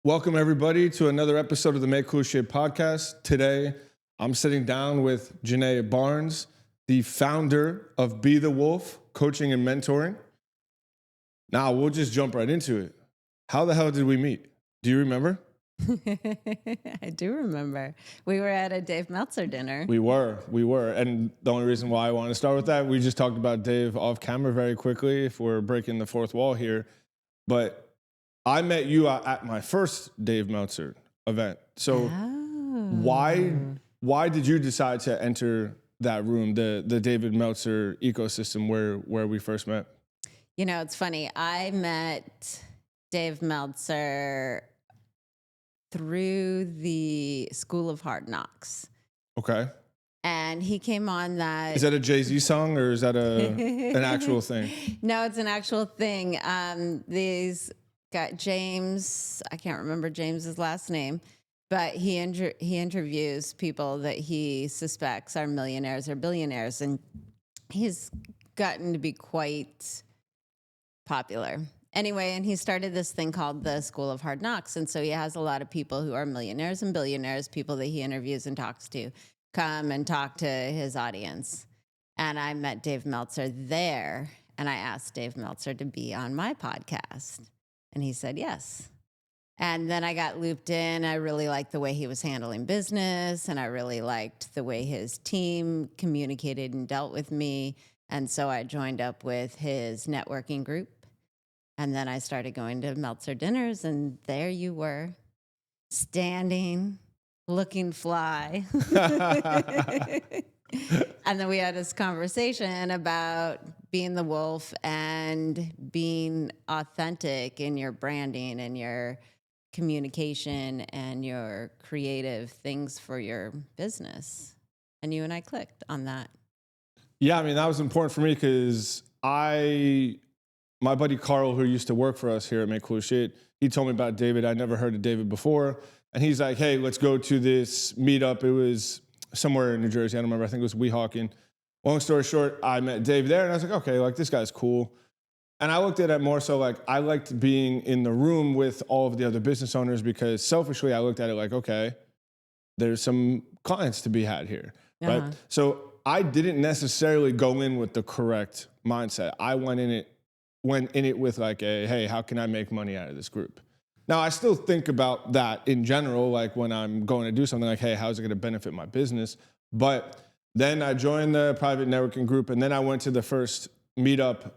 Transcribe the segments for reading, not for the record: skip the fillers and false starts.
Welcome, everybody, to another episode of the Make Cool Shit podcast. Today, I'm sitting down with Genea Barnes, the founder of Be the Wolf Coaching and Mentoring. Now, we'll just jump right into it. How the hell did we meet? Do you remember? I do remember. We were at a Dave Meltzer dinner. We were. And the only reason why I want to start with that, we just talked about Dave off camera very quickly, if we're breaking the fourth wall here. But I met you at my first Dave Meltzer event. So why did you decide to enter that room, the David Meltzer ecosystem where we first met? You know, it's funny. I met Dave Meltzer through the School of Hard Knocks. Okay. And he came on that. Is that a Jay-Z song or is that an actual thing? No, it's an actual thing. These got James, I can't remember James's last name, but he interviews people that he suspects are millionaires or billionaires, and he's gotten to be quite popular. Anyway, and he started this thing called the School of Hard Knocks, and so he has a lot of people who are millionaires and billionaires, people that he interviews and talks to, come and talk to his audience. And I met Dave Meltzer there, and I asked Dave Meltzer to be on my podcast. And he said yes. And then I got looped in. I really liked the way he was handling business, and I really liked the way his team communicated and dealt with me. And so I joined up with his networking group. And then I started going to Meltzer dinners, and there you were, standing, looking fly. And then we had this conversation about being the wolf and being authentic in your branding and your communication and your creative things for your business. And you and I clicked on that. Yeah, I mean, that was important for me because my buddy Carl, who used to work for us here at Make Cool Shit, he told me about David. I never heard of David before. And he's like, hey, let's go to this meetup. It was somewhere in New Jersey. I don't remember. I think it was Weehawken. Long story short, I met Dave there, and I was like, okay, like, this guy's cool. And I looked at it more so like I liked being in the room with all of the other business owners because selfishly, I looked at it like, okay, there's some clients to be had here, right? So I didn't necessarily go in with the correct mindset. I went in it with like hey, how can I make money out of this group? Now, I still think about that in general, like when I'm going to do something like, hey, how's it going to benefit my business? But then I joined the private networking group, and then I went to the first meetup.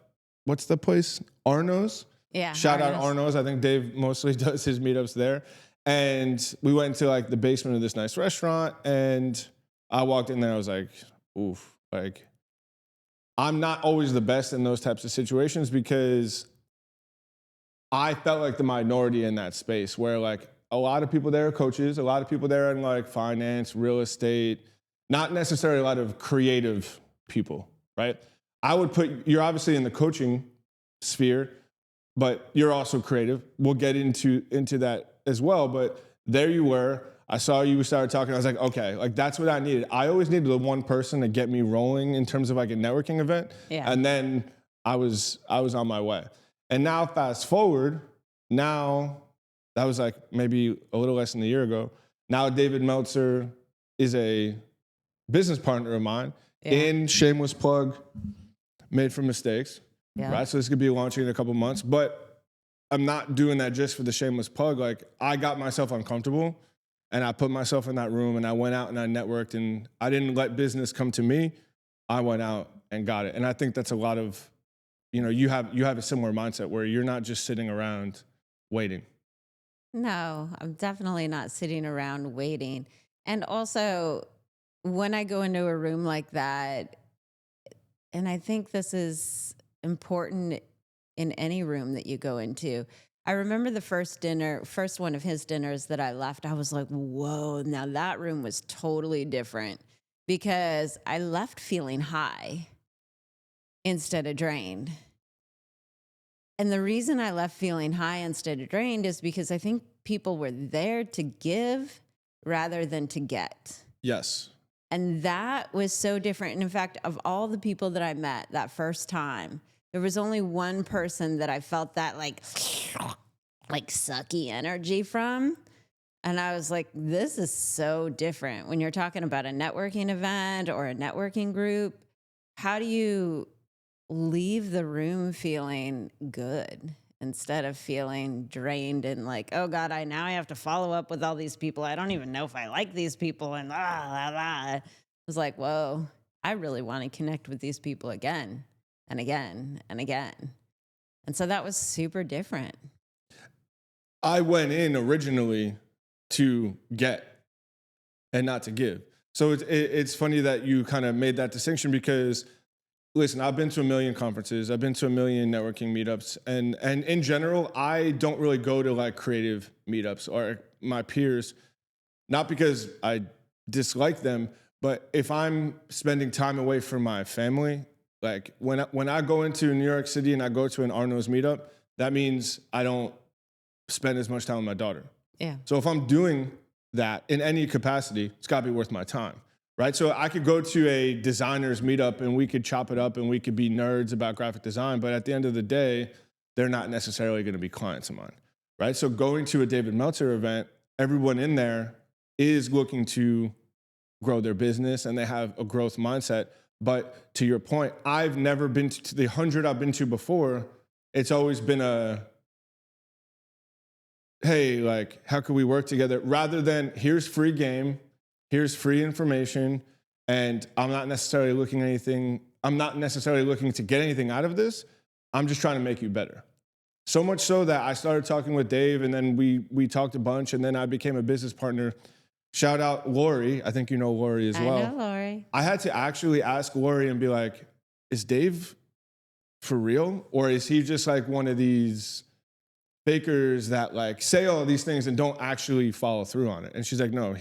What's the place? Arno's? Yeah. Shout out Arno's. I think Dave mostly does his meetups there. And we went to like the basement of this nice restaurant, and I walked in there. I was like, oof, like I'm not always the best in those types of situations because I felt like the minority in that space where like a lot of people there are coaches, a lot of people there in like finance, real estate, not necessarily a lot of creative people, right? I would put, you're obviously in the coaching sphere, but you're also creative. We'll get into that as well. But there you were. I saw you, we started talking. I was like, okay, like that's what I needed. I always needed the one person to get me rolling in terms of like a networking event. Yeah. And then I was on my way. And now fast forward, now that was like maybe a little less than a year ago. Now David Meltzer is a business partner of mine in shameless plug, made from mistakes, right? So this could be launching in a couple months, but I'm not doing that just for the shameless plug. Like I got myself uncomfortable and I put myself in that room and I went out and I networked and I didn't let business come to me. I went out and got it. And I think that's a lot of, you have a similar mindset where you're not just sitting around waiting. No, I'm definitely not sitting around waiting. And also, when I go into a room like that, and I think this is important in any room that you go into. I remember the first one of his dinners that I left, I was like, whoa, now that room was totally different because I left feeling high instead of drained. And the reason I left feeling high instead of drained is because I think people were there to give rather than to get. Yes. And that was so different. And in fact, of all the people that I met that first time, there was only one person that I felt that like like sucky energy from. And I was like, this is so different. When you're talking about a networking event or a networking group, how do you leave the room feeling good instead of feeling drained and like, oh God, I have to follow up with all these people. I don't even know if I like these people. And I was like, whoa, I really want to connect with these people again and again and again. And so that was super different. I went in originally to get and not to give. So it's funny that you kind of made that distinction because, listen, I've been to a million conferences, I've been to a million networking meetups, and in general, I don't really go to like creative meetups or my peers, not because I dislike them, but if I'm spending time away from my family, like when I go into New York City and I go to an Arno's meetup, that means I don't spend as much time with my daughter. Yeah. So if I'm doing that in any capacity, it's got to be worth my time, right? So I could go to a designers meetup and we could chop it up and we could be nerds about graphic design, but at the end of the day, they're not necessarily going to be clients of mine, right? So going to a David Meltzer event, everyone in there is looking to grow their business and they have a growth mindset. But to your point, I've never been to the 100 I've been to before. It's always been a, hey, like, how can we work together? Rather than here's free game, here's free information, and I'm not necessarily looking to get anything out of this. I'm just trying to make you better. So much so that I started talking with Dave, and then we talked a bunch, and then I became a business partner. Shout out Lori. I think you know Lori as well. I know Lori. I had to actually ask Lori and be like, is Dave for real? Or is he just like one of these fakers that like say all these things and don't actually follow through on it? And she's like, no,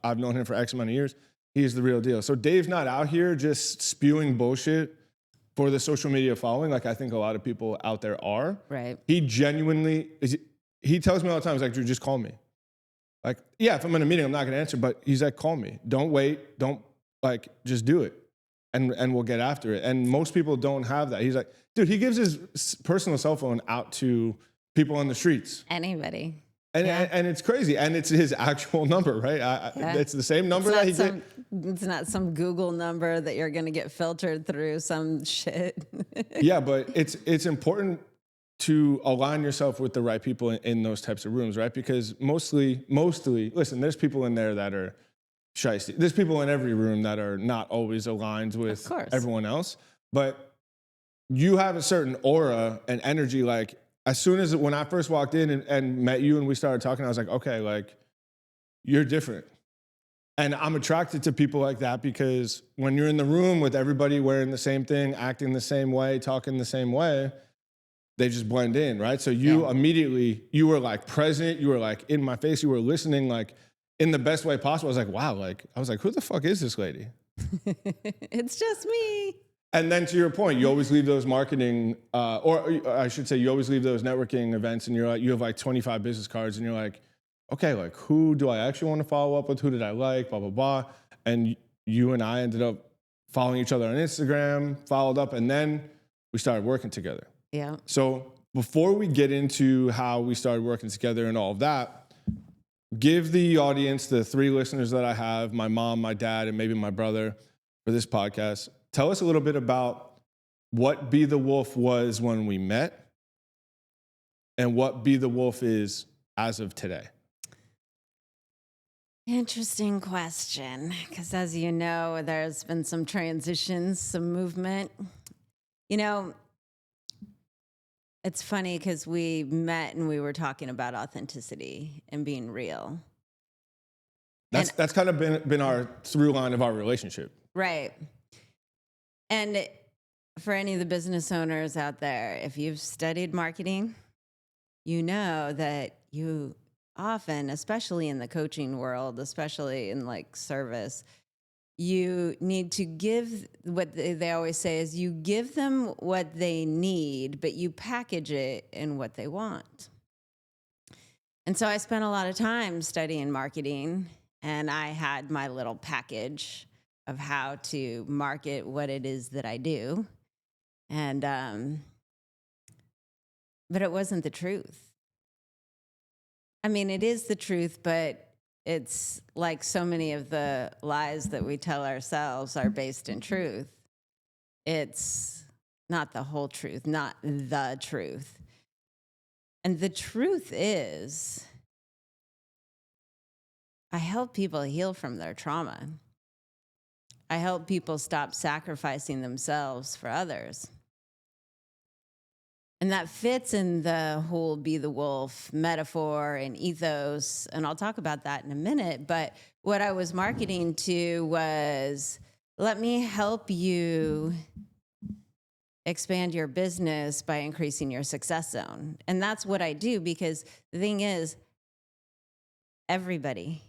I've known him for X amount of years. He is the real deal. So Dave's not out here just spewing bullshit for the social media following like I think a lot of people out there are. Right. He genuinely, he tells me all the time, he's like, Drew, just call me. Like, yeah, if I'm in a meeting, I'm not going to answer, but he's like, call me. Don't wait. Don't like, just do it. And we'll get after it. And most people don't have that. He's like, dude, he gives his personal cell phone out to people on the streets. Anybody. And it's crazy. And it's his actual number, right? It's the same number that he did. It's not some Google number that you're going to get filtered through some shit. Yeah, but it's important to align yourself with the right people in those types of rooms, right? Because mostly, listen, there's people in there that are shiesty. There's people in every room that are not always aligned with everyone else. But you have a certain aura and energy. Like, as soon as when I first walked in and met you and we started talking, I was like, okay, like, you're different. And I'm attracted to people like that because when you're in the room with everybody wearing the same thing, acting the same way, talking the same way, they just blend in, right? So you immediately, you were like present, you were like in my face, you were listening like in the best way possible. I was like, wow, like, I was like, who the fuck is this lady? It's just me. And then to your point, you always leave those marketing, or I should say you always leave those networking events and you're like, you have like 25 business cards and you're like, okay, like who do I actually want to follow up with? Who did I like? Blah, blah, blah. And you and I ended up following each other on Instagram, followed up, and then we started working together. Yeah. So before we get into how we started working together and all of that, give the audience, the 3 listeners that I have, my mom, my dad, and maybe my brother for this podcast, tell us a little bit about what Be the Wolf was when we met and what Be the Wolf is as of today. Interesting question, because as you know, there's been some transitions, some movement. You know, it's funny because we met and we were talking about authenticity and being real. That's kind of been our through line of our relationship. Right. And for any of the business owners out there, if you've studied marketing, you know that you often, especially in the coaching world, especially in like service, you need to give what they always say is you give them what they need, but you package it in what they want. And so I spent a lot of time studying marketing, and I had my little package of how to market what it is that I do. And, but it wasn't the truth. I mean, it is the truth, but it's like so many of the lies that we tell ourselves are based in truth. It's not the whole truth, not the truth. And the truth is, I help people heal from their trauma. I help people stop sacrificing themselves for others. And that fits in the whole be the wolf metaphor and ethos. And I'll talk about that in a minute. But what I was marketing to was, let me help you expand your business by increasing your success zone. And that's what I do, because the thing is, everybody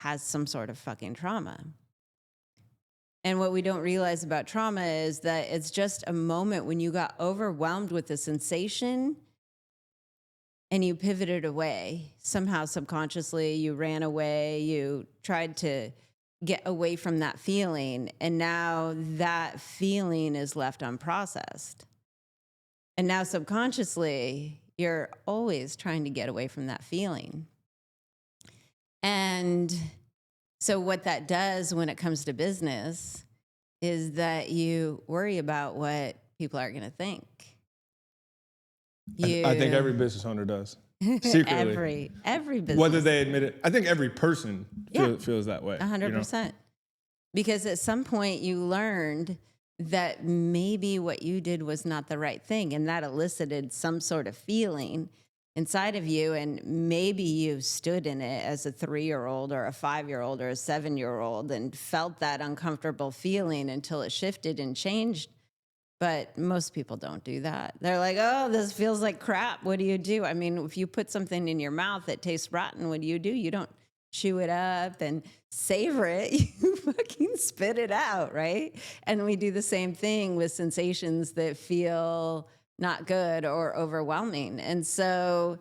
has some sort of fucking trauma. And what we don't realize about trauma is that it's just a moment when you got overwhelmed with the sensation and you pivoted away. Somehow subconsciously, you ran away, you tried to get away from that feeling. And now that feeling is left unprocessed. And now subconsciously, you're always trying to get away from that feeling. And so what that does when it comes to business is that you worry about what people are going to think. I think every business owner does. Secretly. every business. Whether they admit it. I think every person feels that way. 100%. Because at some point you learned that maybe what you did was not the right thing, and that elicited some sort of feeling inside of you, and maybe you stood in it as a 3-year-old or a 5-year-old or a 7-year-old and felt that uncomfortable feeling until it shifted and changed. But most people don't do that. They're like, oh, this feels like crap. What do? I mean, if you put something in your mouth that tastes rotten, what do? You don't chew it up and savor it. You fucking spit it out, right? And we do the same thing with sensations that feel not good or overwhelming. And so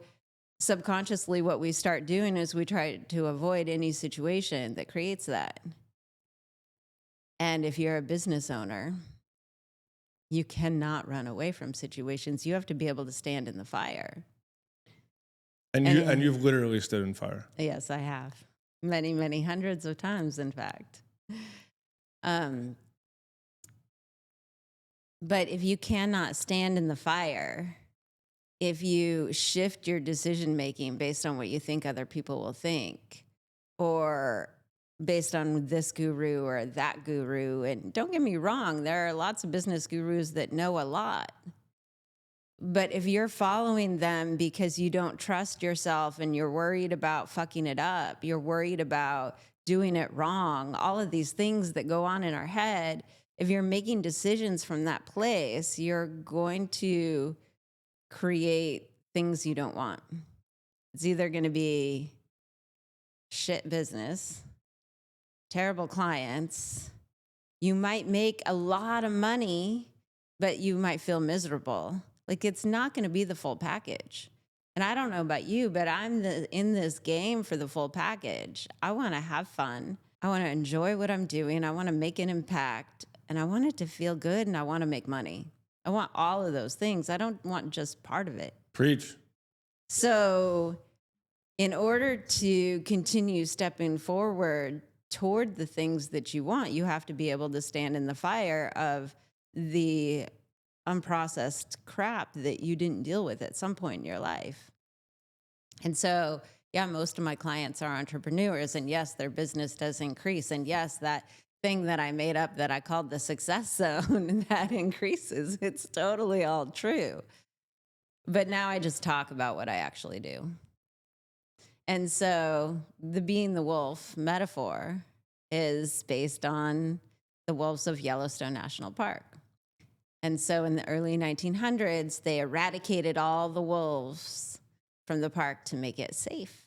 subconsciously what we start doing is we try to avoid any situation that creates that. And if you're a business owner, you cannot run away from situations. You have to be able to stand in the fire. And you've literally stood in fire. Yes, I have. Many, many hundreds of times, in fact. But if you cannot stand in the fire, if you shift your decision making based on what you think other people will think, or based on this guru or that guru, and don't get me wrong, there are lots of business gurus that know a lot. But if you're following them because you don't trust yourself and you're worried about fucking it up, you're worried about doing it wrong, all of these things that go on in our head, if you're making decisions from that place, you're going to create things you don't want. It's either going to be shit business, terrible clients. You might make a lot of money, but you might feel miserable. Like, it's not going to be the full package. And I don't know about you, but I'm in this game for the full package. I want to have fun. I want to enjoy what I'm doing. I want to make an impact. And I want it to feel good, and I want to make money. I want all of those things. I don't want just part of it. Preach. So in order to continue stepping forward toward the things that you want, you have to be able to stand in the fire of the unprocessed crap that you didn't deal with at some point in your life. And so, yeah, most of my clients are entrepreneurs, and yes, their business does increase. And yes, that thing that I made up that I called the success zone, that increases. It's totally all true. But now I just talk about what I actually do. And so the being the wolf metaphor is based on the wolves of Yellowstone National Park. And so in the early 1900s, they eradicated all the wolves from the park to make it safe.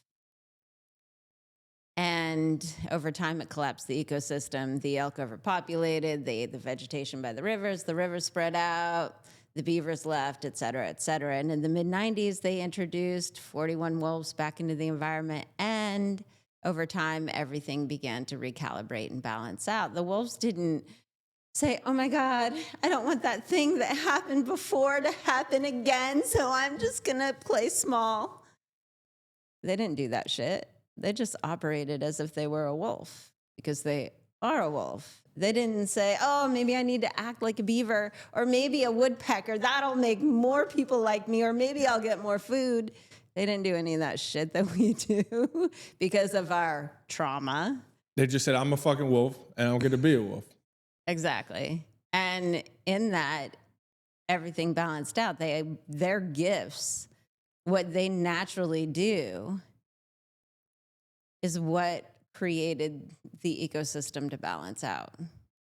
And over time, it collapsed the ecosystem. The elk overpopulated. They ate the vegetation by the rivers spread out. The beavers left, et cetera, et cetera. And in the mid-90s, they introduced 41 wolves back into the environment. And over time, everything began to recalibrate and balance out. The wolves didn't say, oh my God, I don't want that thing that happened before to happen again, so I'm just going to play small. They didn't do that shit. They just operated as if they were a wolf because they are a wolf. They didn't say, oh, maybe I need to act like a beaver or maybe a woodpecker. That'll make more people like me or maybe I'll get more food. They didn't do any of that shit that we do because of our trauma. They just said, I'm a fucking wolf and I don't get to be a wolf. Exactly. And in that, everything balanced out. Their gifts, what they naturally do, is what created the ecosystem to balance out.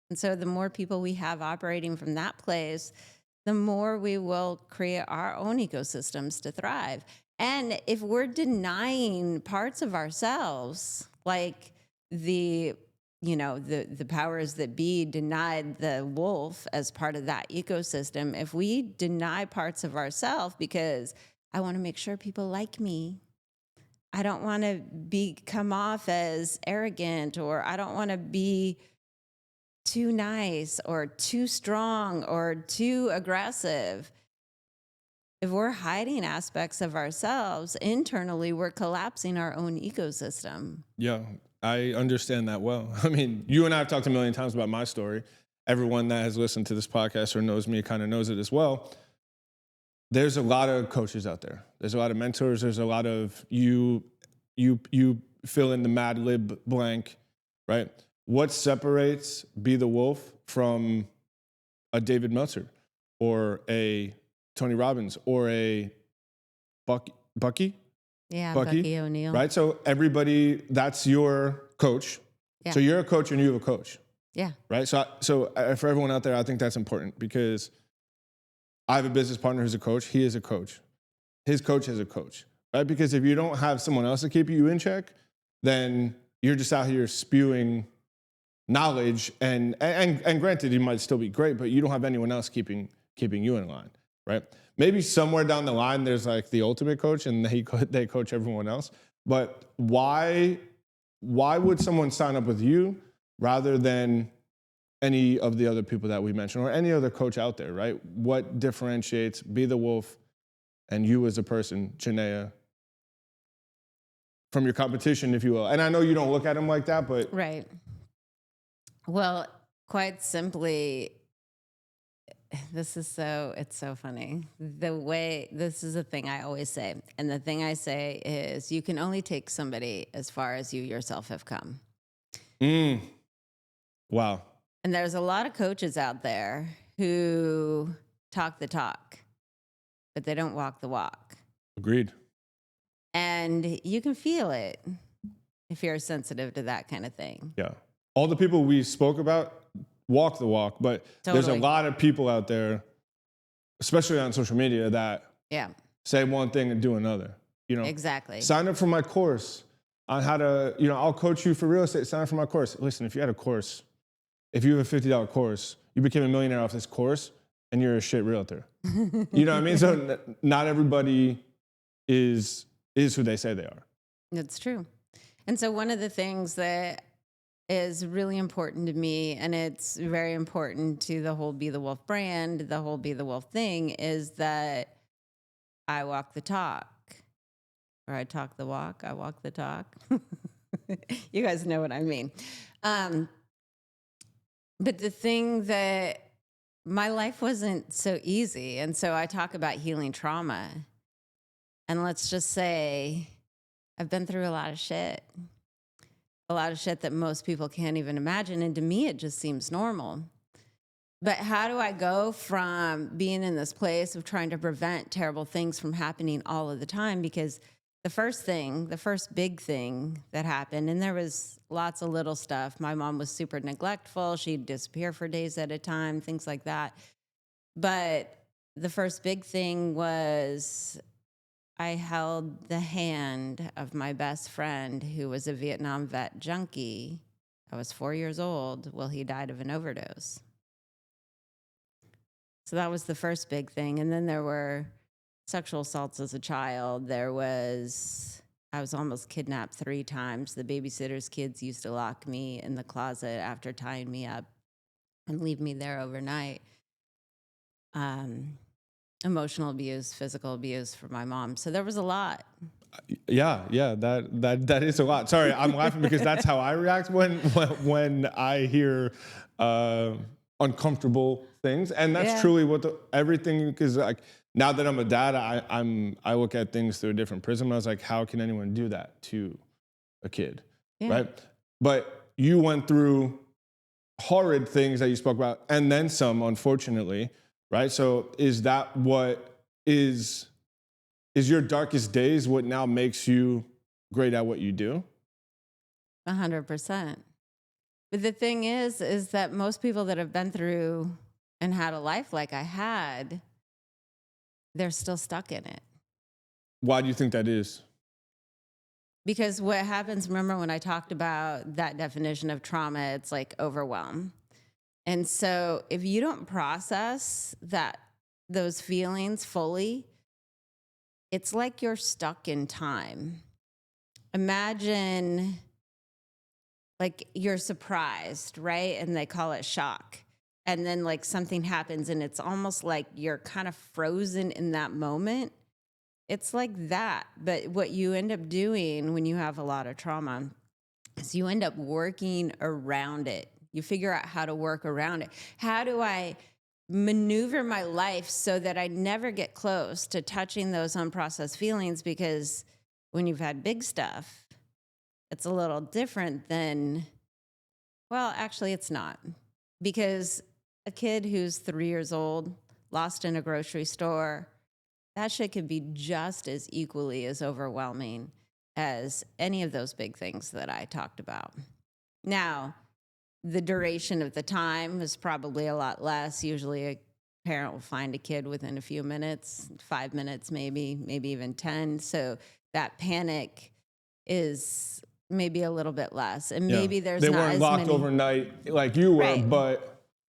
And so the more people we have operating from that place, the more we will create our own ecosystems to thrive. And if we're denying parts of ourselves, like the powers that be denied the wolf as part of that ecosystem, if we deny parts of ourselves because I want to make sure people like me, I don't want to come off as arrogant, or I don't want to be too nice or too strong or too aggressive. If we're hiding aspects of ourselves internally, we're collapsing our own ecosystem. Yeah, I understand that well. I mean, you and I have talked a million times about my story. Everyone that has listened to this podcast or knows me kind of knows it as well. There's a lot of coaches out there. There's a lot of mentors. There's a lot of you fill in the Mad Lib blank, right? What separates Be the Wolf from a David Meltzer or a Tony Robbins or a Bucky? Yeah, Bucky O'Neill. Right? So everybody, that's your coach. Yeah. So you're a coach and you have a coach. Yeah. Right? So for everyone out there, I think that's important because I have a business partner who's a coach. He is a coach. His coach is a coach, right? Because if you don't have someone else to keep you in check, then you're just out here spewing knowledge. And granted, you might still be great, but you don't have anyone else keeping you in line, right? Maybe somewhere down the line, there's like the ultimate coach and they coach everyone else. But why would someone sign up with you rather than any of the other people that we mentioned or any other coach out there, right? What differentiates Be the Wolf and you as a person, Genea, from your competition, if you will? And I know you don't look at them like that, but... Right. Well, quite simply, it's so funny. This is a thing I always say. And the thing I say is you can only take somebody as far as you yourself have come. Wow. And there's a lot of coaches out there who talk the talk, but they don't walk the walk. Agreed. And you can feel it if you're sensitive to that kind of thing. Yeah. All the people we spoke about walk the walk, but There's a lot of people out there, especially on social media, that say one thing and do another. Exactly. Sign up for my course on how to, I'll coach you for real estate. Sign up for my course. Listen, if you had a course, if you have a $50 course, you became a millionaire off this course and you're a shit realtor. You know what I mean? So not everybody is who they say they are. That's true. And so one of the things that is really important to me, and it's very important to the whole Be the Wolf brand, the whole Be the Wolf thing, is that I walk the talk. Or I talk the walk, I walk the talk. You guys know what I mean. But the thing that my life wasn't so easy. And so I talk about healing trauma. And let's just say I've been through a lot of shit that most people can't even imagine. And to me, it just seems normal. But how do I go from being in this place of trying to prevent terrible things from happening all of the time? Because the first big thing that happened, and there was lots of little stuff. My mom was super neglectful. She'd disappear for days at a time, things like that. But the first big thing was I held the hand of my best friend who was a Vietnam vet junkie. I was 4 years old. Well, he died of an overdose. So that was the first big thing. And then there were sexual assaults as a child. I was almost kidnapped 3 times. The babysitter's kids used to lock me in the closet after tying me up and leave me there overnight. Emotional abuse, physical abuse from my mom. So there was a lot. Yeah, that is a lot. Sorry, I'm laughing because that's how I react when I hear uncomfortable things, and that's Yeah. truly what everything. Because like now that I'm a dad, I look at things through a different prism. I was like, how can anyone do that to a kid, Yeah. right? But you went through horrid things that you spoke about, and then some, unfortunately, right? So is that what is your darkest days what now makes you great at what you do? 100%. But the thing is that most people that have been through and had a life like I had, they're still stuck in it. Why do you think that is? Because what happens, remember when I talked about that definition of trauma, it's like overwhelm. And so if you don't process those feelings fully, it's like you're stuck in time. Imagine like you're surprised, right? And they call it shock. And then like something happens and it's almost like you're kind of frozen in that moment. It's like that. But what you end up doing when you have a lot of trauma is you end up working around it. You figure out how to work around it. How do I maneuver my life so that I never get close to touching those unprocessed feelings? Because when you've had big stuff, it's a little different than, well, actually, it's not. Because a kid who's 3 years old, lost in a grocery store, that shit could be just as equally as overwhelming as any of those big things that I talked about. Now, the duration of the time is probably a lot less. Usually a parent will find a kid within a few minutes, 5 minutes, maybe even 10. So that panic is maybe a little bit less. And Yeah. maybe there's They not weren't as locked many overnight like you were, Right. but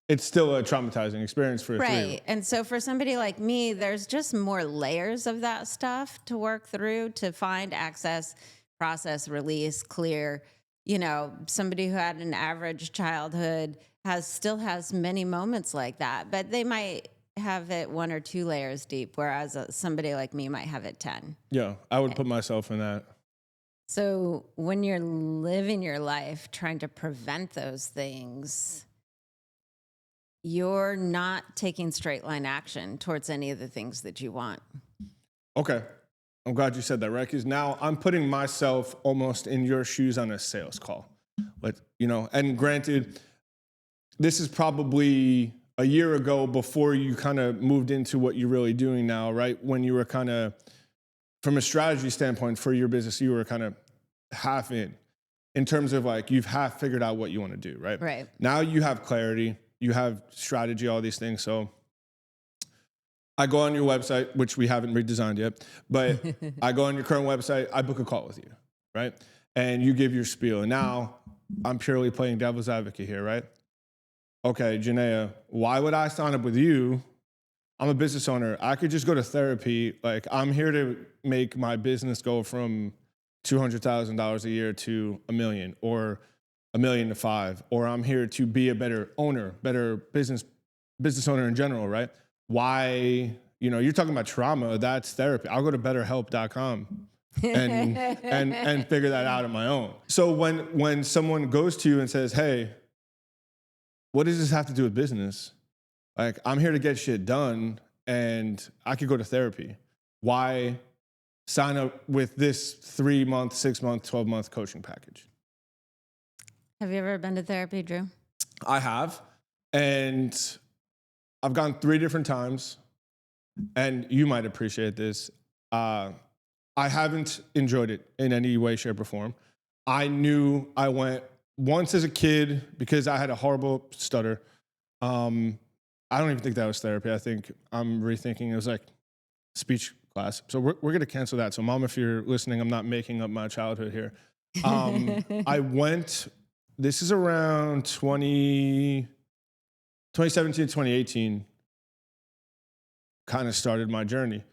it's still a traumatizing experience for a 3-year-old. Right. And so for somebody like me, there's just more layers of that stuff to work through to find, access, process, release, clear. You know, somebody who had an average childhood still has many moments like that, but they might have it 1 or 2 layers deep, whereas somebody like me might have it 10. Yeah, I would put myself in that. So when you're living your life trying to prevent those things, you're not taking straight line action towards any of the things that you want. Okay. I'm glad you said that, right? Because now I'm putting myself almost in your shoes on a sales call. But, and granted, this is probably a year ago before you kind of moved into what you're really doing now, right? When you were kind of, from a strategy standpoint for your business, you were kind of half in terms of like you've half figured out what you want to do, right? Right. Now you have clarity, you have strategy, all these things. So I go on your website, which we haven't redesigned yet, but I go on your current website, I book a call with you, right? And you give your spiel. And now I'm purely playing devil's advocate here, right? Okay, Genea, why would I sign up with you? I'm a business owner. I could just go to therapy. Like, I'm here to make my business go from $200,000 a year to $1 million or $1 million to $5 million, or I'm here to be a better owner, better business owner in general, right? Why, you're talking about trauma, that's therapy. I'll go to betterhelp.com and figure that out on my own. So when someone goes to you and says, hey, what does this have to do with business? Like, I'm here to get shit done and I could go to therapy. Why sign up with this 3-month, 6-month, 12-month coaching package? Have you ever been to therapy, Drew? I have. And I've gone 3 different times. And you might appreciate this. I haven't enjoyed it in any way, shape, or form. I knew I went once as a kid because I had a horrible stutter. I don't even think that was therapy. I think I'm rethinking. It was like speech class. So we're going to cancel that. So Mom, if you're listening, I'm not making up my childhood here. I went, this is around 2017, 2018, kind of started my journey.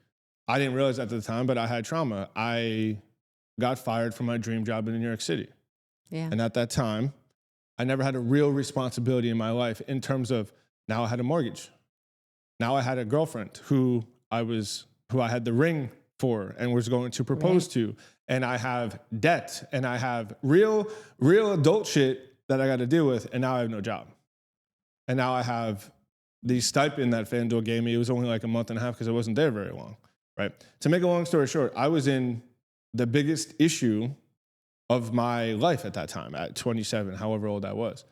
I didn't realize at the time, but I had trauma. I got fired from my dream job in New York City. Yeah. And at that time, I never had a real responsibility in my life in terms of now I had a mortgage. Now I had a girlfriend who I had the ring for and was going to propose to, and I have debt, and I have real adult shit that I got to deal with, and now I have no job. And now I have the stipend that FanDuel gave me. It was only like a month and a half because I wasn't there very long, right? To make a long story short, I was in the biggest issue of my life at that time, at 27, however old I was.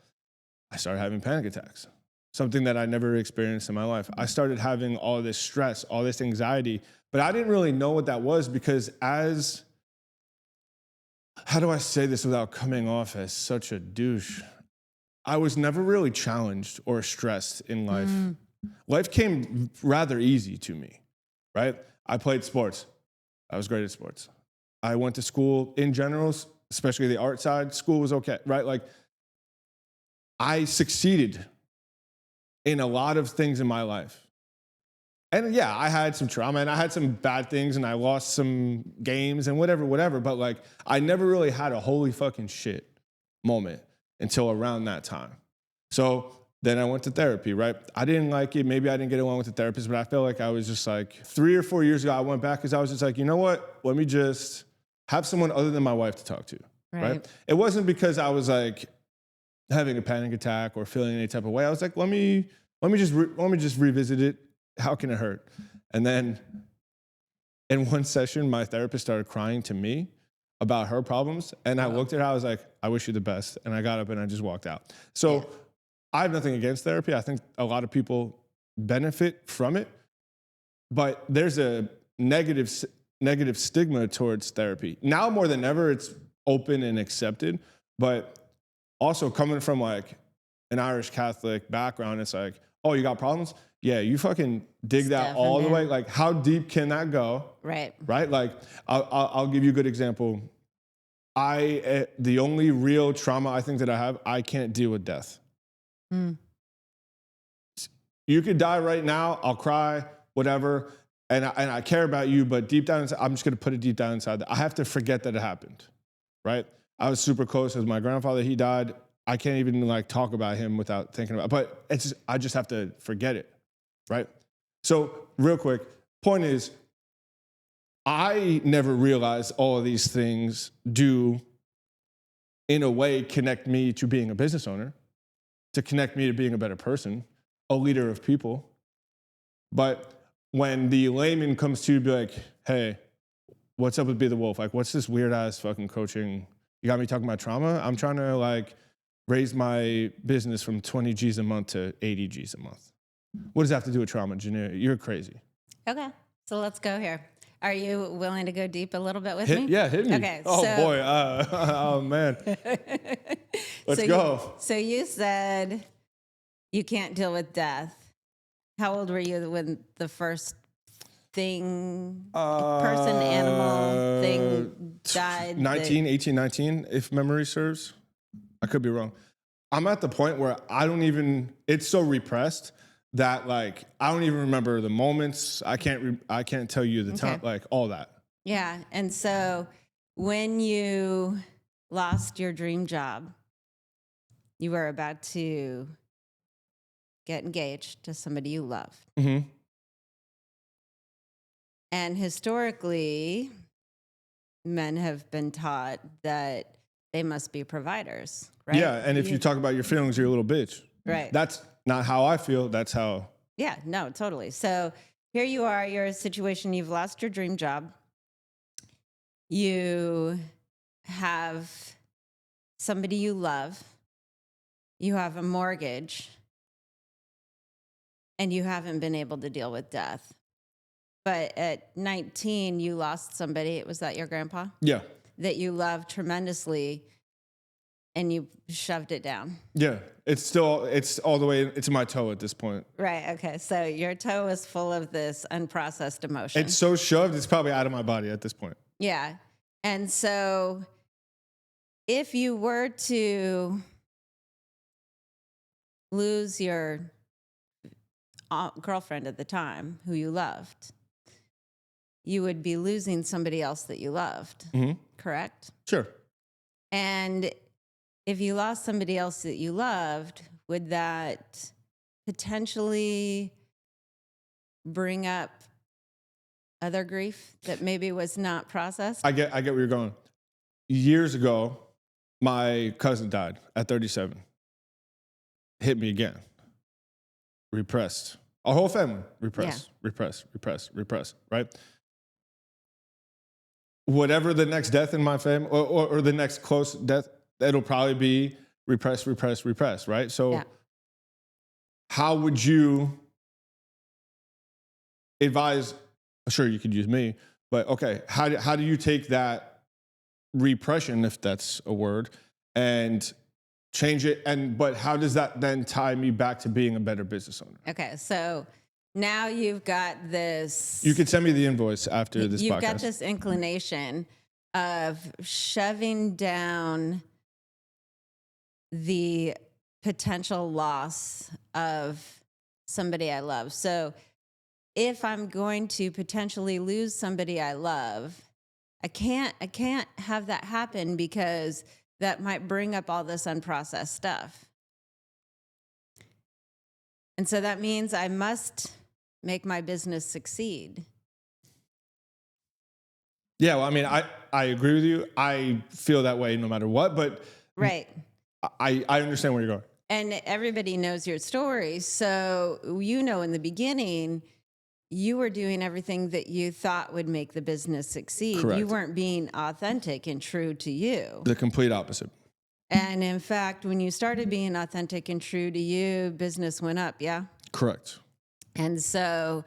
I started having panic attacks, something that I never experienced in my life. I started having all this stress, all this anxiety, but I didn't really know what that was because how do I say this without coming off as such a douche? I was never really challenged or stressed in life. Life came rather easy to me, right? I played sports. I was great at sports. I went to school in general, especially the art side. School was okay, right? Like, I succeeded in a lot of things in my life. And yeah, I had some trauma and I had some bad things and I lost some games and whatever. But like, I never really had a holy fucking shit moment until around that time. So then I went to therapy, right? I didn't like it. Maybe I didn't get along with the therapist, but I felt like I was just like 3 or 4 years ago, I went back because I was just like, you know what? Let me just have someone other than my wife to talk to, right? It wasn't because I was like having a panic attack or feeling any type of way. I was like, let me just revisit it. How can it hurt? And then in one session, my therapist started crying to me about her problems. And I looked at her, I was like, I wish you the best. And I got up and I just walked out. So I have nothing against therapy. I think a lot of people benefit from it, but there's a negative stigma towards therapy. Now more than ever, it's open and accepted, but also coming from like an Irish Catholic background, it's like, oh, you got problems? Yeah, you fucking dig that all the way. Like, how deep can that go? Right. Right? Like, I'll give you a good example. The only real trauma I think that I have, I can't deal with death. You could die right now. I'll cry, whatever. And I care about you, but deep down inside, I'm just going to put it deep down inside. I have to forget that it happened, right? I was super close with my grandfather. He died. I can't even like talk about him without thinking about it. But I just have to forget it, right? So real quick, point is, I never realized all of these things do, in a way, connect me to being a business owner, to connect me to being a better person, a leader of people. But when the layman comes to you, be like, hey, what's up with Be the Wolf? Like, what's this weird ass fucking coaching? You got me talking about trauma? I'm trying to like raise my business from 20 G's a month to 80 G's a month. What does that have to do with trauma, Genea? You're crazy. Okay, so let's go here. Are you willing to go deep a little bit with me? Yeah, hit me. Okay. Oh, boy. Oh, man. Let's go. So you said you can't deal with death. How old were you when the first person, animal thing died? 18, 19, if memory serves. I could be wrong. I'm at the point where it's so repressed that like, I don't even remember the moments. I can't tell you the time, like all that. Yeah. And so when you lost your dream job, you were about to get engaged to somebody you love. Mm-hmm. And historically, men have been taught that they must be providers, right? Yeah, and if you talk about your feelings, you're a little bitch. Right. That's not how I feel. That's how. Yeah, no, totally. So here you are, you're in a situation, you've lost your dream job. You have somebody you love. You have a mortgage. And you haven't been able to deal with death. But at 19, you lost somebody. Was that your grandpa? Yeah. That you loved tremendously, and you shoved it down. Yeah. It's all the way, it's my toe at this point. Right. Okay. So your toe is full of this unprocessed emotion. It's so shoved, it's probably out of my body at this point. Yeah. And so if you were to lose your girlfriend at the time who you loved, you would be losing somebody else that you loved, correct? Sure. And if you lost somebody else that you loved, would that potentially bring up other grief that maybe was not processed? I get where you're going. Years ago, my cousin died at 37. Hit me again. Repressed. Our whole family repressed, repressed, right? Whatever the next death in my family or the next close death, it'll probably be repressed, right? So Yeah. how would you advise, sure, you could use me, but okay, how do you take that repression, if that's a word, and change it? But how does that then tie me back to being a better business owner? Okay, so now you've got this. You could send me the invoice after this You've podcast. got this inclination of shoving down the potential loss of somebody I love. So if I'm going to potentially lose somebody I love, I can't have that happen because that might bring up all this unprocessed stuff. And so that means I must make my business succeed. Yeah, well, I mean, I agree with you. I feel that way no matter what, but Right. I understand where you're going. And everybody knows your story. So, in the beginning, you were doing everything that you thought would make the business succeed. Correct. You weren't being authentic and true to you. The complete opposite. And in fact, when you started being authentic and true to you, business went up. Yeah. Correct. And so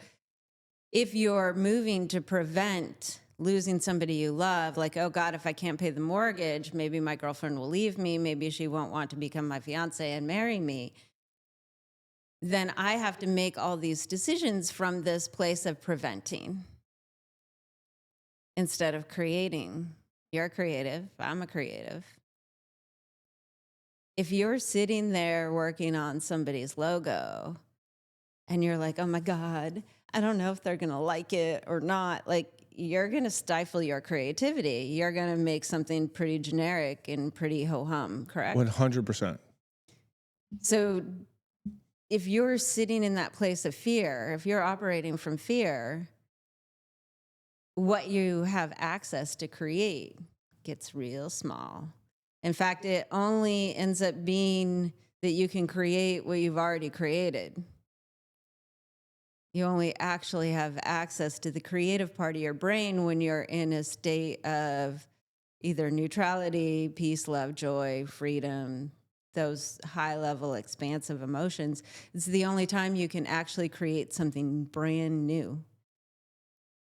if you're moving to prevent losing somebody you love, like, oh God, if I can't pay the mortgage, maybe my girlfriend will leave me. Maybe she won't want to become my fiance and marry me. Then I have to make all these decisions from this place of preventing instead of creating. You're creative. I'm a creative. If you're sitting there working on somebody's logo and you're like, oh my God, I don't know if they're going to like it or not, like, you're going to stifle your creativity. You're going to make something pretty generic and pretty ho-hum, correct? 100%. So if you're sitting in that place of fear, if you're operating from fear, what you have access to create gets real small. In fact, it only ends up being that you can create what you've already created. You only actually have access to the creative part of your brain when you're in a state of either neutrality, peace, love, joy, freedom, those high-level expansive emotions. It's the only time you can actually create something brand new.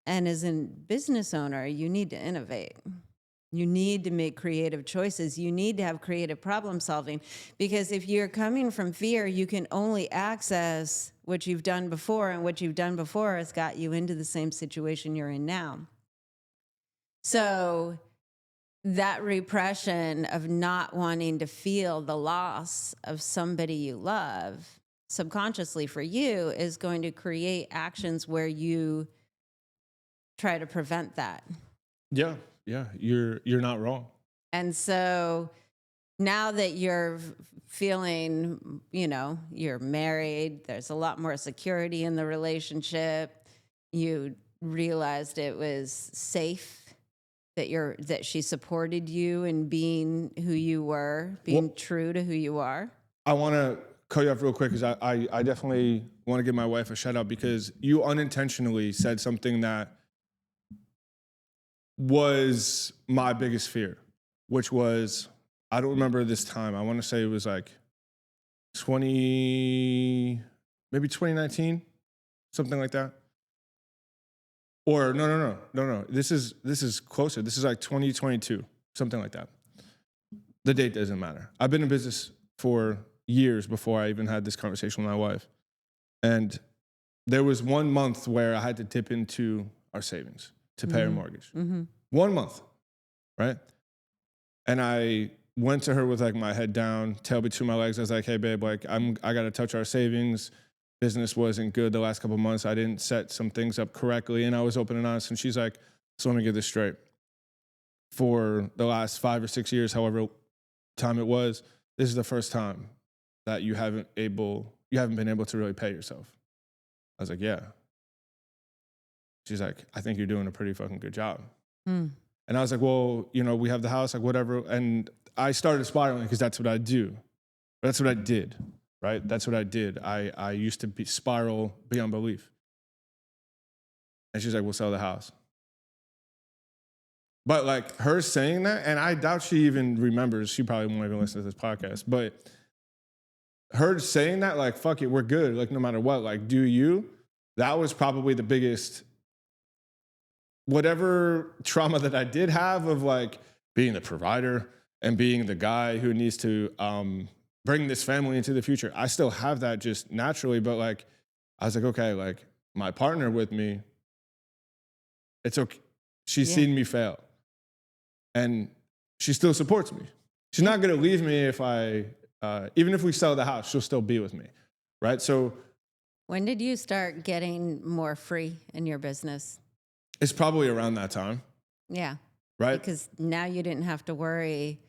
And as a business owner, you need to innovate. You need to make creative choices. You need to have creative problem solving, because if you're coming from fear, you can only access what you've done before, and what you've done before has got you into the same situation you're in now. So that repression of not wanting to feel the loss of somebody you love subconsciously for you is going to create actions where you try to prevent that. Yeah, you're not wrong. And so now that you're feeling, you're married, there's a lot more security in the relationship. You realized it was safe, that she supported you in being who you were, being true to who you are. I want to cut you off real quick because I definitely want to give my wife a shout out, because you unintentionally said something that was my biggest fear, which was, I don't remember this time. I want to say it was like maybe 2019, something like that. Or no. This is closer. This is like 2022, something like that. The date doesn't matter. I've been in business for years before I even had this conversation with my wife. And there was 1 month where I had to dip into our savings to pay our mortgage. Mm-hmm. 1 month, right? And I went to her with like my head down, tail between my legs. I was like, hey babe, like I got to touch our savings. Business wasn't good the last couple of months. I didn't set some things up correctly, and I was open and honest. And she's like, so let me get this straight. For the last 5 or 6 years, however time it was, this is the first time that you haven't been able to really pay yourself. I was like, yeah. She's like, I think you're doing a pretty fucking good job. Hmm. And I was like, well, you know, we have the house, like whatever. And I started spiraling because that's what I do. That's what I did, right? That's what I did. I used to spiral beyond belief. And she's like, we'll sell the house. But like her saying that, and I doubt she even remembers, she probably won't even listen to this podcast, but her saying that, like, fuck it, we're good, like no matter what, like do you, that was probably the biggest, whatever trauma that I did have of like being the provider and being the guy who needs to bring this family into the future. I still have that just naturally, but like, I was like, okay, like my partner with me, it's okay. She's seen me fail. And she still supports me. She's not gonna leave me if even if we sell the house, she'll still be with me, right? So When did you start getting more free in your business? it's probably around that time, Yeah. right? Because now you didn't have to worry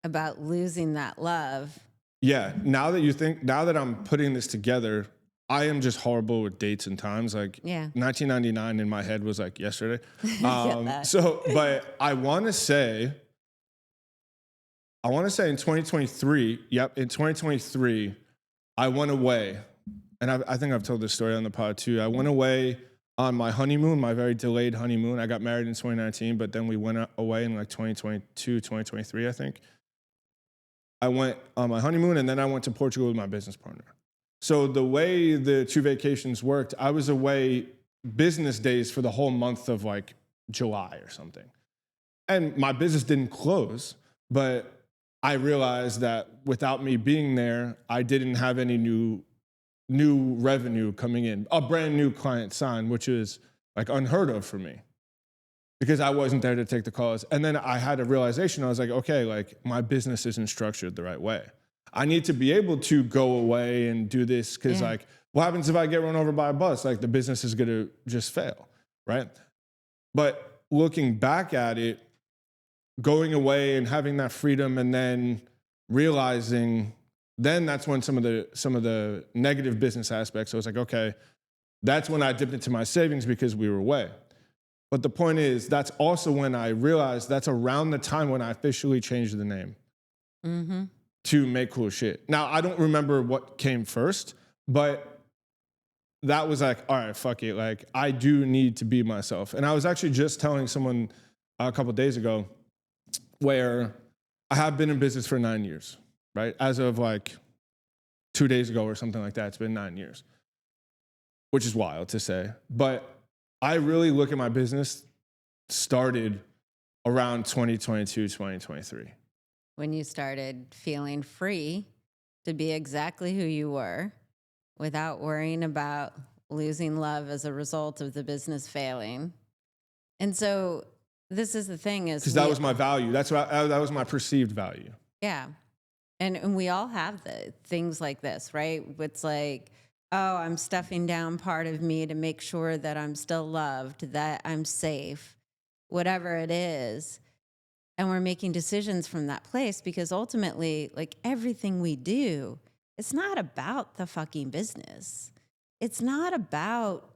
about losing that love. Yeah, now that I'm putting this together, I am just horrible with dates and times. Like 1999 in my head was like yesterday. But I want to say in 2023, in 2023, I went away. And I think I've told this story on the pod too. I went away on my honeymoon, my very delayed honeymoon. I got married in 2019, but then we went away in like 2022, 2023, I think. I went on my honeymoon and then I went to Portugal with my business partner. So the way the 2 vacations worked, I was away business days for the whole month of like July or something. And my business didn't close, but I realized that without me being there, I didn't have any new revenue coming in, a brand new client signed, which is like unheard of for me because I wasn't there to take the calls. And then I had a realization. I was like, okay, like my business isn't structured the right way. I need to be able to go away and do this because like, what happens if I get run over by a bus? Like the business is going to just fail, right? But looking back at it, going away and having that freedom and then realizing, then that's when some of the negative business aspects, I was like, okay, that's when I dipped into my savings because we were away. But the point is, that's also when I realized that's around the time when I officially changed the name to Make Cool Shit. Now, I don't remember what came first, but that was like, all right, fuck it. Like, I do need to be myself. And I was actually just telling someone a couple of days ago where I have been in business for 9 years, right? As of like 2 days ago or something like that, it's been 9 years, which is wild to say. But I really look at my business started around 2022, 2023. When you started feeling free to be exactly who you were without worrying about losing love as a result of the business failing. And so this is the thing is... Because that was my value. That was my perceived value. Yeah. And we all have things like this, right? It's like, oh, I'm stuffing down part of me to make sure that I'm still loved, that I'm safe, whatever it is. And we're making decisions from that place because ultimately, like everything we do, it's not about the fucking business. It's not about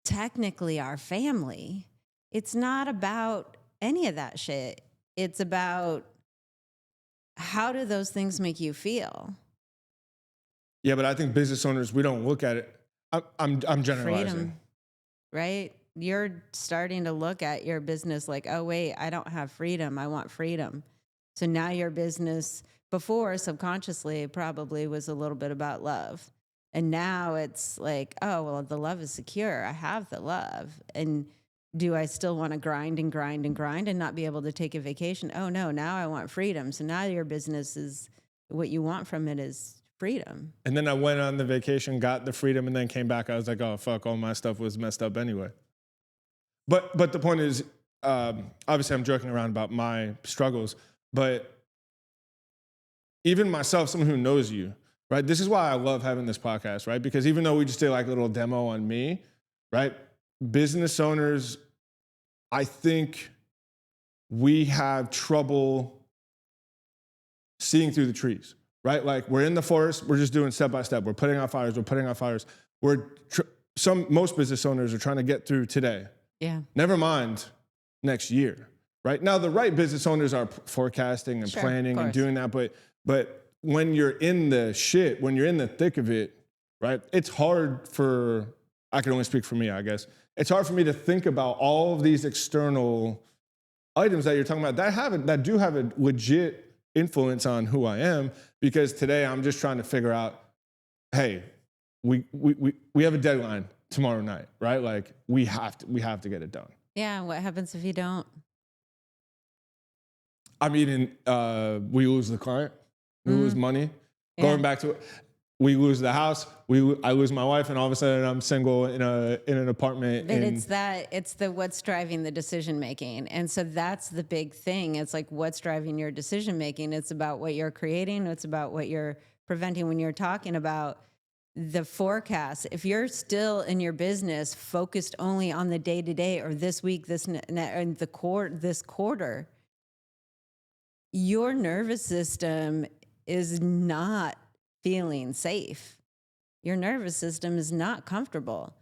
technically our family. It's not about any of that shit. It's about how do those things make you feel? Yeah, but I think business owners, we don't look at it. I'm generalizing. Freedom, right? You're starting to look at your business like, oh, wait, I don't have freedom. I want freedom. So now your business before subconsciously probably was a little bit about love. And now it's like, oh, well, the love is secure. I have the love. And do I still want to grind and grind and grind and not be able to take a vacation? Oh, no, now I want freedom. So now your business is what you want from it is freedom. And then I went on the vacation, got the freedom, and then came back. I was like, oh, fuck, all my stuff was messed up anyway. But the point is, obviously I'm joking around about my struggles, but even myself, someone who knows you, right? This is why I love having this podcast, right? Because even though we just did like a little demo on me, right? Business owners, I think we have trouble seeing through the trees, right? Like we're in the forest, we're just doing step by step. We're putting out fires, we're most business owners are trying to get through today. Yeah. Never mind next year, right? Now, the right business owners are forecasting and planning and doing that, but when you're in the shit, when you're in the thick of it, right? It's hard for, I can only speak for me, I guess. It's hard for me to think about all of these external items that you're talking about that do have a legit influence on who I am, because today I'm just trying to figure out, hey, we have a deadline tomorrow night, right? Like we have to get it done. Yeah. What happens if you don't? I mean, we lose the client, we lose money. Yeah. Going back to it, we lose the house, I lose my wife, and all of a sudden I'm single in an apartment. But it's the what's driving the decision making. And so that's the big thing. It's like what's driving your decision making. It's about what you're creating. It's about what you're preventing. When you're talking about the forecast, if you're still in your business focused only on the day to day or this week, this quarter, your nervous system is not feeling safe. Your nervous system is not comfortable.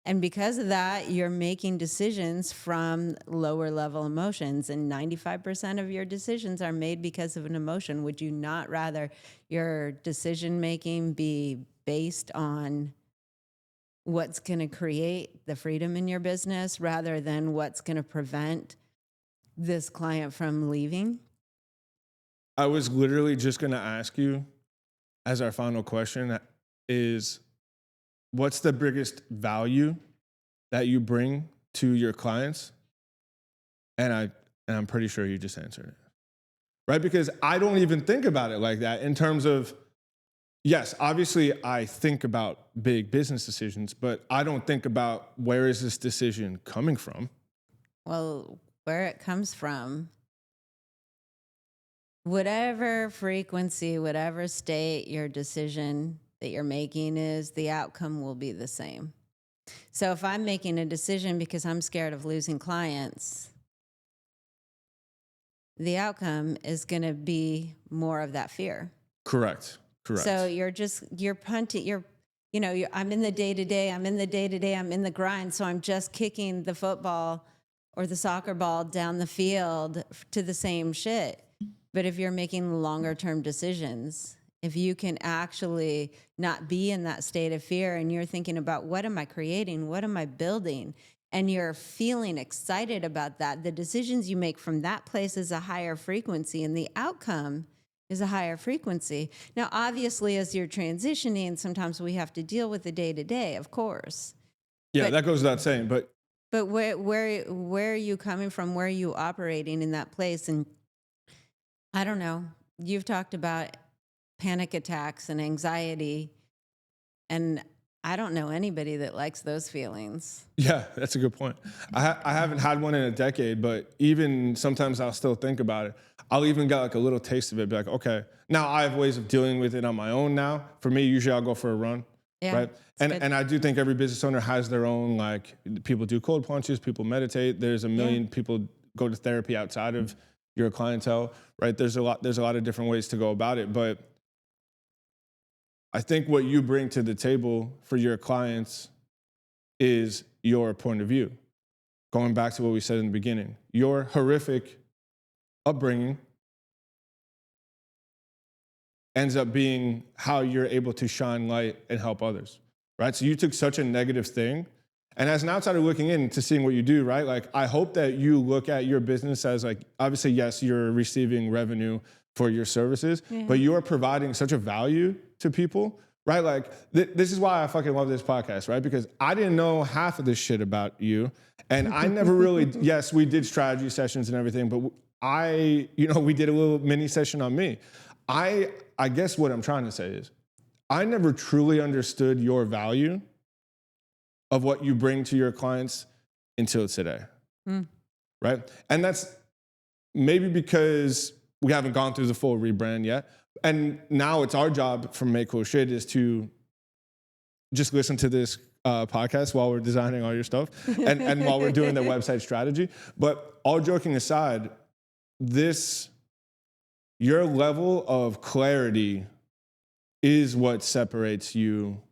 And because of that, you're making decisions from lower level emotions. And 95% of your decisions are made because of an emotion. Would you not rather your decision making be based on what's going to create the freedom in your business rather than what's going to prevent this client from leaving? I was literally just going to ask you, as our final question, is what's the biggest value that you bring to your clients? And I'm pretty sure you just answered it, right? Because I don't even think about it like that in terms of, yes, obviously I think about big business decisions, but I don't think about where is this decision coming from? Well, where it comes from, whatever frequency, whatever state your decision that you're making is, the outcome will be the same. So if I'm making a decision because I'm scared of losing clients, the outcome is going to be more of that fear. Correct. So you're punting, I'm in the day to day, I'm in the grind. So I'm just kicking the football or the soccer ball down the field to the same shit. But if you're making longer term decisions, if you can actually not be in that state of fear and you're thinking about what am I creating? What am I building? And you're feeling excited about that, the decisions you make from that place is a higher frequency and the outcome is a higher frequency. Now, obviously, as you're transitioning, sometimes we have to deal with the day to day, of course. Yeah, that goes without saying. But where are you coming from? Where are you operating in that place? And I don't know. You've talked about panic attacks and anxiety, and I don't know anybody that likes those feelings. Yeah, that's a good point. I haven't had one in a decade, but even sometimes I'll still think about it. I'll even get like a little taste of it, be like, okay. Now I have ways of dealing with it on my own now. For me, usually I'll go for a run, right? And I do think every business owner has their own, like, people do cold plunges, people meditate. There's a million people go to therapy outside of your clientele, right? There's a lot of different ways to go about it, but I think what you bring to the table for your clients is your point of view. Going back to what we said in the beginning, your horrific upbringing ends up being how you're able to shine light and help others, right? So you took such a negative thing, and as an outsider looking in to seeing what you do, right? Like, I hope that you look at your business as, like, obviously, yes, you're receiving revenue for your services, but you're providing such a value to people, right? Like, this is why I fucking love this podcast, right? Because I didn't know half of this shit about you, and I never really, yes, we did strategy sessions and everything, but we did a little mini session on me. I guess what I'm trying to say is, I never truly understood your value of what you bring to your clients until today, right? And that's maybe because we haven't gone through the full rebrand yet. And now it's our job from Make Cool Shit is to just listen to this podcast while we're designing all your stuff and while we're doing the website strategy. But all joking aside, your level of clarity is what separates you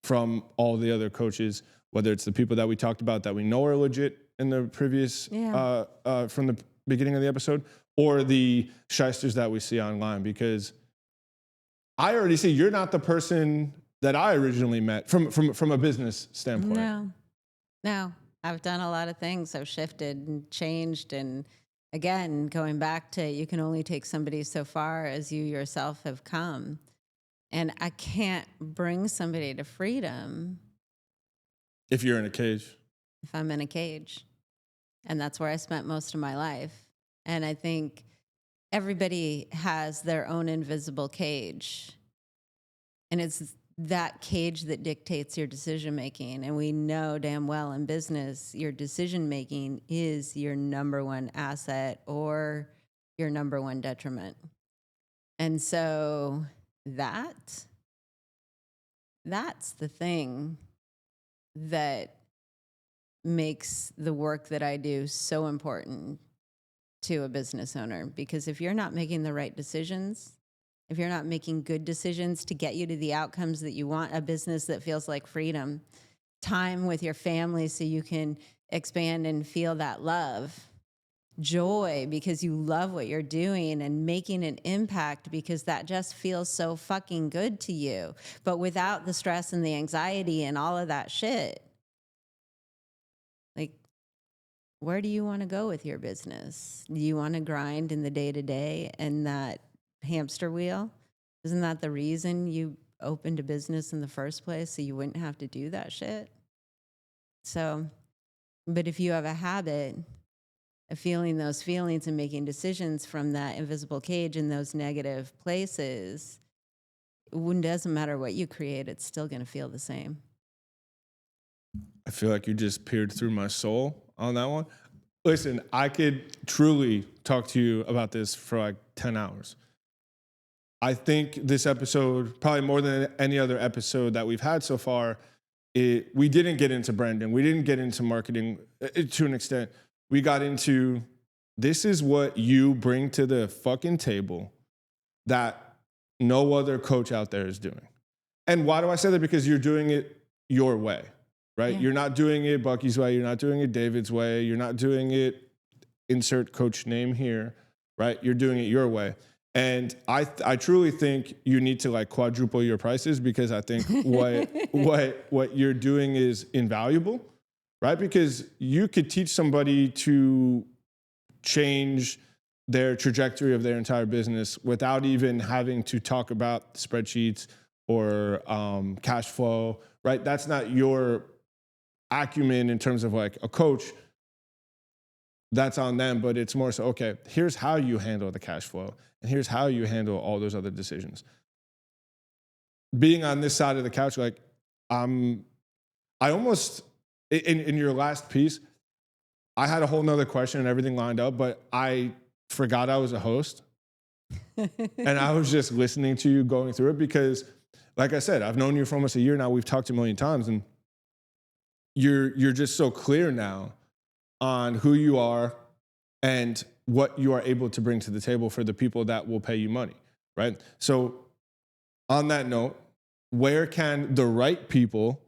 from all the other coaches, whether it's the people that we talked about that we know are legit in the previous, from the beginning of the episode, or the shysters that we see online. Because I already see you're not the person that I originally met from a business standpoint. No, I've done a lot of things. I've shifted and changed. And again, going back to you can only take somebody so far as you yourself have come. And I can't bring somebody to freedom If you're in a cage. if I'm in a cage. And that's where I spent most of my life. And I think everybody has their own invisible cage. And it's that cage that dictates your decision making. And we know damn well in business, your decision making is your number one asset or your number one detriment. And so that's the thing that makes the work that I do so important to a business owner. Because if you're not making the right decisions, if you're not making good decisions to get you to the outcomes that you want, a business that feels like freedom, time with your family so you can expand and feel that love, joy because you love what you're doing, and making an impact because that just feels so fucking good to you, but without the stress and the anxiety and all of that shit. Like, where do you want to go with your business? Do you want to grind in the day-to-day and that hamster wheel? Isn't that the reason you opened a business in the first place, so you wouldn't have to do that shit? So, but if you have a habit of feeling those feelings and making decisions from that invisible cage in those negative places, it doesn't matter what you create, it's still going to feel the same. I feel like you just peered through my soul on that one. Listen, I could truly talk to you about this for like 10 hours. I think this episode, probably more than any other episode that we've had so far, we didn't get into branding. We didn't get into marketing to an extent. We got into, this is what you bring to the fucking table that no other coach out there is doing. And why do I say that? Because you're doing it your way, right? Yeah. You're not doing it Bucky's way. You're not doing it David's way. You're not doing it insert coach name here, right? You're doing it your way. And I truly think you need to like quadruple your prices, because I think what you're doing is invaluable, right? Because you could teach somebody to change their trajectory of their entire business without even having to talk about spreadsheets or cash flow, right? That's not your acumen in terms of like a coach. That's on them, but it's more so, okay, here's how you handle the cash flow, and here's how you handle all those other decisions. Being on this side of the couch, like I almost, in your last piece, I had a whole nother question and everything lined up, but I forgot I was a host. And I was just listening to you going through it because, like I said, I've known you for almost a year now. We've talked a million times, and you're just so clear now on who you are and what you are able to bring to the table for the people that will pay you money, right? So on that note, where can the right people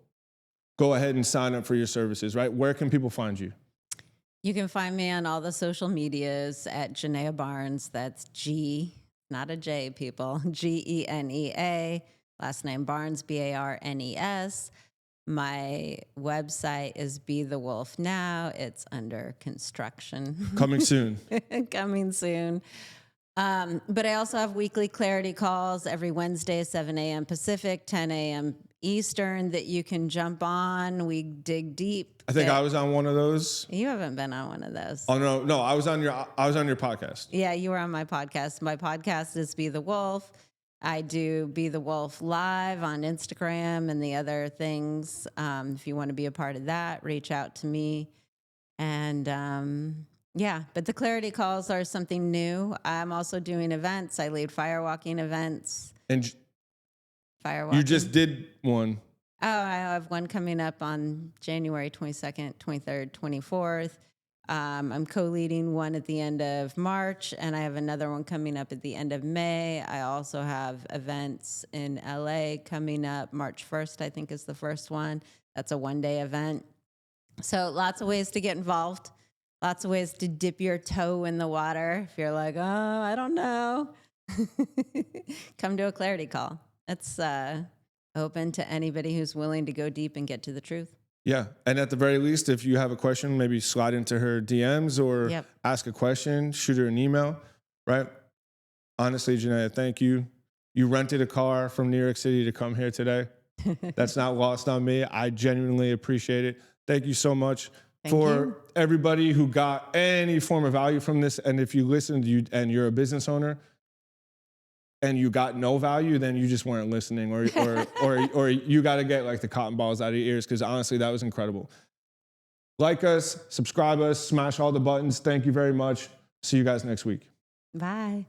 go ahead and sign up for your services, right? Where can people find you? You can find me on all the social medias at Genea Barnes. That's G, not a J, people. Genea. Last name Barnes, Barnes. My website is Be the Wolf Now. It's under construction. Coming soon. Coming soon. But I also have weekly clarity calls every Wednesday, 7 a.m. Pacific, 10 a.m. Eastern, that you can jump on. We dig deep. I think I was on one of those. You haven't been on one of those. Oh no, I was on your podcast. Yeah, you were on my podcast. My podcast is Be the Wolf. I do Be the Wolf live on Instagram and the other things. If you want to be a part of that, reach out to me. And yeah, but the clarity calls are something new. I'm also doing events. I lead firewalking events. And Firewalking. you just did one. Oh, I have one coming up on January 22nd, 23rd, 24th. I'm co-leading one at the end of March, and I have another one coming up at the end of May. I also have events in LA coming up. March 1st, I think, is the first one. That's a one-day event. So lots of ways to get involved. Lots of ways to dip your toe in the water. If you're like, oh, I don't know, come to a clarity call. It's open to anybody who's willing to go deep and get to the truth. Yeah. And at the very least, if you have a question, maybe slide into her DMs or Yep. ask a question, shoot her an email, right? Honestly, Genea, thank you. You rented a car from New York City to come here today. That's not lost on me. I genuinely appreciate it. Thank you so much. For everybody who got any form of value from this. And if you listened and you're a business owner and you got no value, then you just weren't listening, or you got to get like the cotton balls out of your ears, because honestly, that was incredible. Like us, subscribe us, smash all the buttons. Thank you very much. See you guys next week. Bye.